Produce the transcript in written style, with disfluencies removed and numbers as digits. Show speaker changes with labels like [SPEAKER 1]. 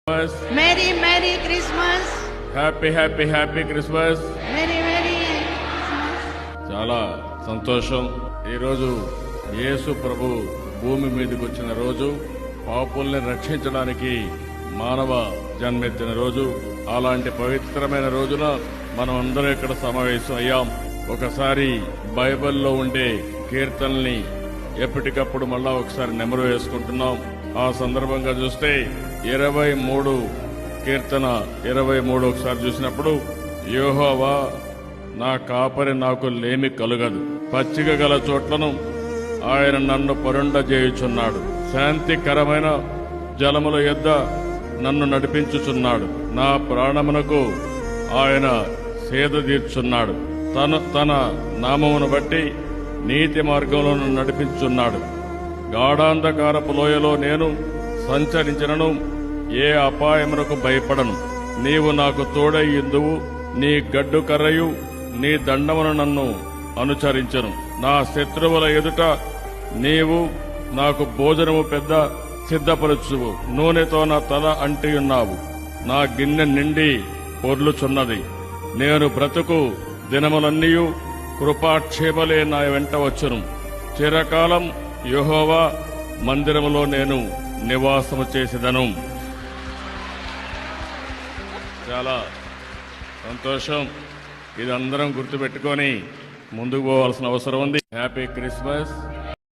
[SPEAKER 1] Merry Merry Christmas.
[SPEAKER 2] Happy happy happy Christmas.
[SPEAKER 1] Merry Merry Christmas.
[SPEAKER 2] చాలా సంతోషం. ఈరోజు యేసు ప్రభు భూమి మీదకి వచ్చిన రోజు, పాపుల్ని రక్షించడానికి మానవ జన్మెత్తిన రోజు. అలాంటి పవిత్రమైన రోజున మనం అందరం ఇక్కడ సమావేశం అయ్యాం. ఒకసారి బైబిల్లో ఉండే కీర్తనల్ని ఎప్పటికప్పుడు మళ్ళా ఒకసారి నెమరు వేసుకుంటున్నాం. ఆ సందర్భంగా చూస్తే 23 కీర్తన 23 ఒకసారి చూసినప్పుడు, యెహోవా నా కాపరి, నాకు లేమి కలుగదు. పచ్చిక గల చోట్లను ఆయన నన్ను పరుండజేయుచున్నాడు. శాంతికరమైన జలముల యొద్ద నన్ను నడిపించుచున్నాడు. నా ప్రాణమునకు ఆయన సేద తీర్చున్నాడు. తన నామమును బట్టి నీతి మార్గంలో నన్ను నడిపించున్నాడు. గాఢాంధకారపు లోయలో నేను సంచరించినను ఏ అపాయమునకు భయపడను. నీవు నాకు తోడై యుందువు. నీ గడ్డు కర్రయు నీ దండమును నన్ను అనుచరించను. నా శత్రువుల ఎదుట నీవు నాకు భోజనము పెద్ద సిద్ధపరచువు. నూనెతో నా తల అంటియున్నావు. నా గిన్నె నిండి పొర్లుచున్నది. నేను బ్రతుకు దినములన్నీయు కృపాక్షేమలే నా వెంట వచ్చును. చిరకాలం యెహోవా మందిరములో నేను నివాసము చేసేదను. చాలా సంతోషం. ఇది అందరం గుర్తుపెట్టుకొని ముందుకు పోవాల్సిన అవసరం ఉంది. Happy Christmas.